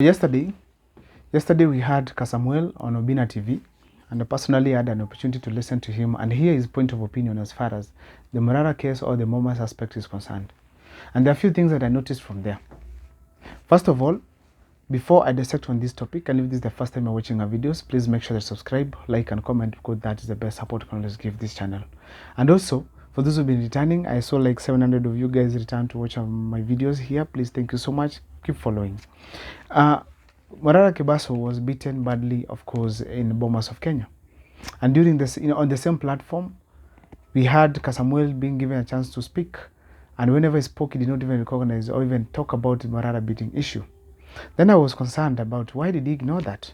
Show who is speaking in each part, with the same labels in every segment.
Speaker 1: Yesterday we had Kasamuel on Obina TV, and I personally had an opportunity to listen to him and hear his point of opinion as far as the Mcoure case or the Bomas aspect is concerned. And there are a few things that I noticed from there. First of all, before I dissect on this topic, and if this is the first time you're watching our videos, please make sure to subscribe, like, and comment, because that is the best support you can always give this channel. And also, for those who've been returning, I saw like 700 of you guys return to watch my videos here. Please, thank you so much. Keep following. Mcoure Kibaso was beaten badly, of course, in Bomas of Kenya. And during this, on the same platform, we had Kasamuel being given a chance to speak. And whenever he spoke, he did not even recognize or even talk about the Mcoure beating issue. Then I was concerned about why did he ignore that?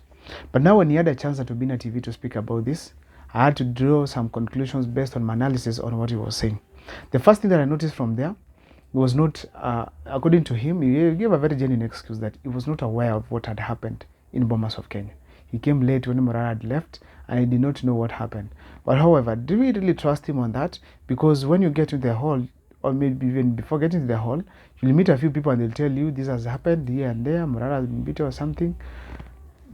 Speaker 1: But now when he had a chance at Obina TV to speak about this, I had to draw some conclusions based on my analysis on what he was saying. The first thing that I noticed from there was not, according to him, he gave a very genuine excuse that he was not aware of what had happened in Bomas of Kenya. He came late when Mcoure had left and he did not know what happened. But however, do we really trust him on that? Because when you get to the hall, or maybe even before getting to the hall, you'll meet a few people and they'll tell you this has happened here and there, Mcoure has been beaten or something.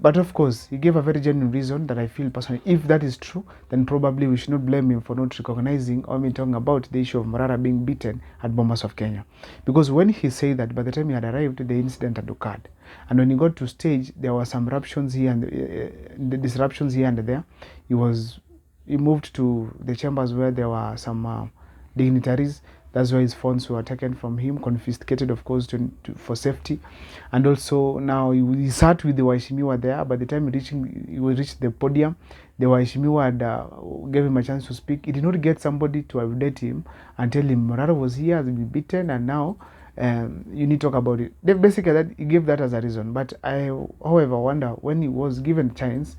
Speaker 1: But of course, he gave a very genuine reason that I feel personally, if that is true, then probably we should not blame him for not recognizing or talking about the issue of Mcoure being beaten at Bomas of Kenya. Because when he said that by the time he had arrived, the incident had occurred. And when he got to stage, there were some eruptions here and the disruptions here and there. He moved to the chambers where there were some dignitaries. That's why his phones were taken from him, confiscated, of course, for safety. And also now he sat with the Waheshimiwa there. By the time he reached the podium, the Waheshimiwa had gave him a chance to speak. He did not get somebody to update him and tell him Mcoure was here, has been beaten, and now you need to talk about it. Basically, that he gave that as a reason. But I, however, wonder when he was given a chance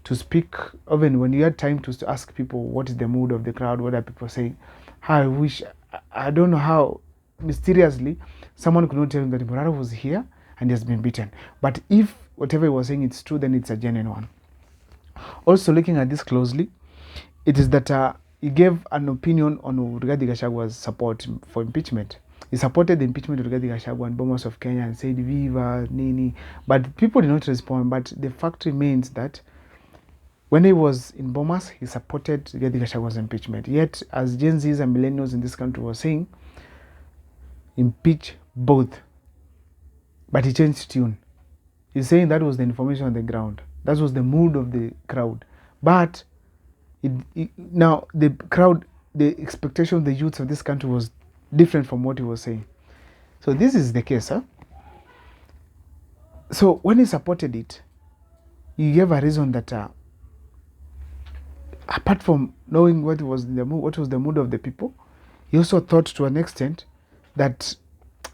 Speaker 1: to speak, even when he had time to ask people what is the mood of the crowd, what are people saying. I don't know how mysteriously someone could not tell him that Mcoure was here and he has been beaten. But if whatever he was saying is true, then it's a genuine one. Also, looking at this closely, it is that he gave an opinion on Rigathi Gachagwa's support for impeachment. He supported the impeachment of Rigathi Gachagua and Bomas of Kenya and said Viva Nini, but people did not respond. But the fact remains that when he was in Bomas, he supported Rigathi Gachagwa's impeachment. Yet, as Gen Zs and millennials in this country were saying, impeach both. But he changed tune. He's saying that was the information on the ground. That was the mood of the crowd. But now the crowd, the expectation of the youths of this country was different from what he was saying. So this is the case. So when he supported it, he gave a reason that apart from knowing what was the mood of the people, he also thought to an extent that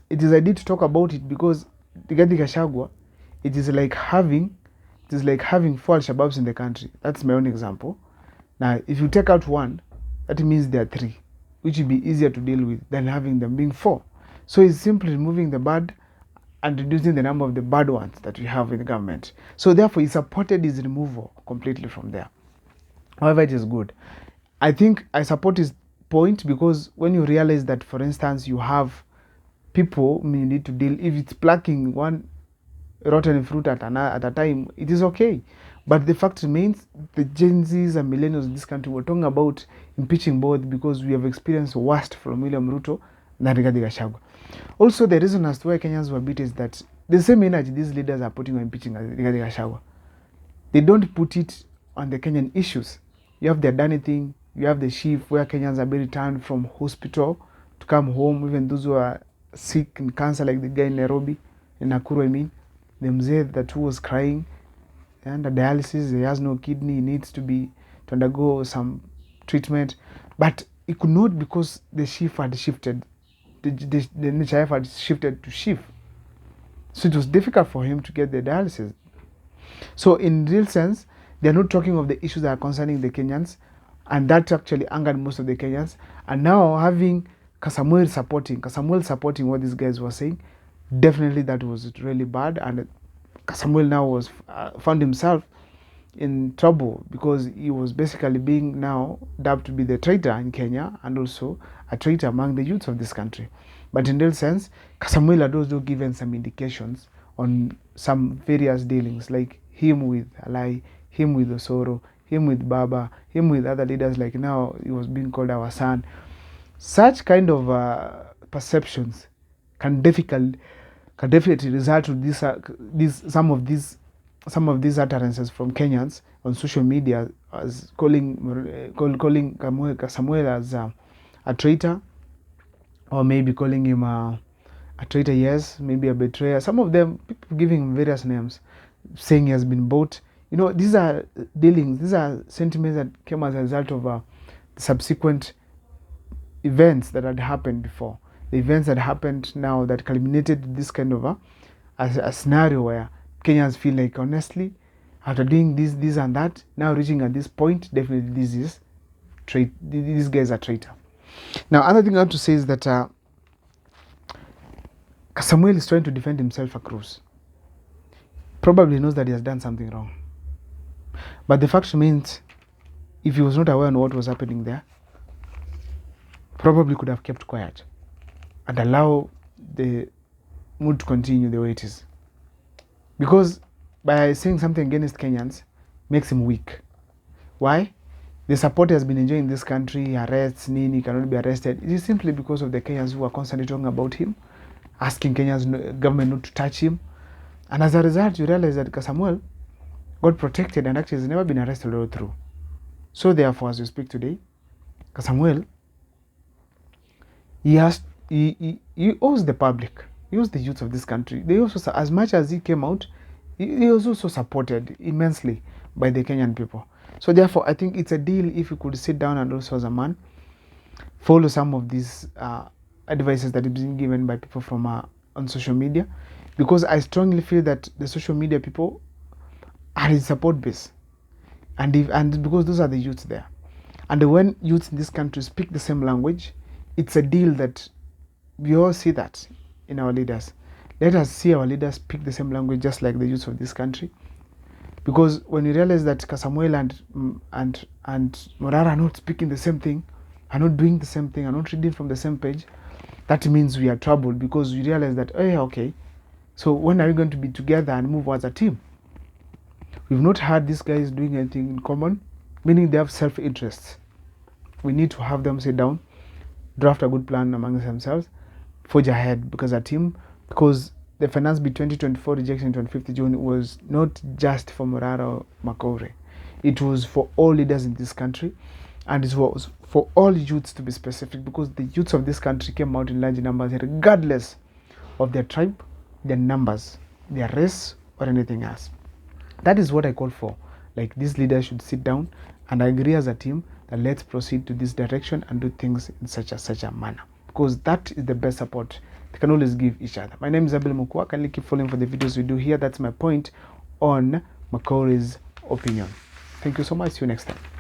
Speaker 1: it is ideal to talk about it because Rigathi Gachagua, it is like having 4 Al-Shabaabs in the country. That's my own example. Now, if you take out one, that means there are 3, which will be easier to deal with than having them being 4. So it's simply removing the bad and reducing the number of the bad ones that we have in the government. So therefore, he supported his removal completely from there. However, it is good. I think I support his point because when you realize that, for instance, you have people you need to deal, if it's plucking one rotten fruit at a time, it is okay. But the fact remains, the Gen Zs and millennials in this country were talking about impeaching both because we have experienced worst from William Ruto than Rigathi Gachagua. Also, the reason as to why Kenyans were beat is that the same energy these leaders are putting on impeaching Rigathi Gachagua, they don't put it on the Kenyan issues. You have the Adani thing, you have the shift where Kenyans are being returned from hospital to come home, even those who are sick in cancer, like the guy in Nairobi, in Mcoure, the mzee that who was crying and dialysis, he has no kidney, he needs to undergo some treatment. But it could not because the shift had shifted, the NHIF had shifted to shift. So it was difficult for him to get the dialysis. So in real sense, they're not talking of the issues that are concerning the Kenyans, and that actually angered most of the Kenyans. And now having Kasamuel supporting what these guys were saying, definitely that was really bad. And Kasamuel now found himself in trouble because he was basically being now dubbed to be the traitor in Kenya and also a traitor among the youths of this country. But in real sense, Kasamuel had also given some indications on some various dealings, like him with Alai, him with Osoro, him with Baba, him with other leaders, like now he was being called our son. Such kind of perceptions can definitely result to some of these utterances from Kenyans on social media as calling Kasamuel as a traitor, or maybe calling him a traitor, yes, maybe a betrayer. Some of them, people giving him various names, saying he has been bought. You know, these are dealings, these are sentiments that came as a result of subsequent events that had happened before. The events that happened now that culminated this kind of a scenario where Kenyans feel like, honestly, after doing this and that, now reaching at this point, definitely this guy is a traitor. Now, another thing I want to say is that Kasamuel is trying to defend himself across. Probably knows that he has done something wrong. But the fact remains, if he was not aware of what was happening there, probably could have kept quiet and allow the mood to continue the way it is. Because by saying something against Kenyans makes him weak. Why? The support he has been enjoying in this country, arrests, Nini cannot be arrested. It is simply because of the Kenyans who are constantly talking about him, asking Kenya's government not to touch him. And as a result, you realize that Kasamuel got protected and actually has never been arrested all through. So therefore, as we speak today, Kasamuel, he owes the public, he owes the youth of this country. They also, as much as he came out, he was also supported immensely by the Kenyan people. So therefore, I think it's a deal if you could sit down and also as a man, follow some of these advices that have been given by people from on social media, because I strongly feel that the social media people are his support base, and because those are the youths there, and when youths in this country speak the same language, it's a deal that we all see that in our leaders. Let us see our leaders speak the same language just like the youths of this country. Because when you realize that Kasamuel and Morara are not speaking the same thing, are not doing the same thing, are not reading from the same page, that means we are troubled, because we realize that, oh yeah, okay, so when are we going to be together and move as a team? We've not heard these guys doing anything in common, meaning they have self-interests. We need to have them sit down, draft a good plan amongst themselves, forge ahead because a team, because the Finance Bill 2024 rejection 25th June was not just for Morara or Mcoure. It was for all leaders in this country, and it was for all youths, to be specific, because the youths of this country came out in large numbers regardless of their tribe, their numbers, their race, or anything else. That is what I call for. Like, these leaders should sit down and agree as a team that let's proceed to this direction and do things in such a manner, because that is the best support they can always give each other. My name is Mcoure. Kindly keep following for the videos we do here. That's my point on Mcoure's opinion. Thank you so much. See you next time.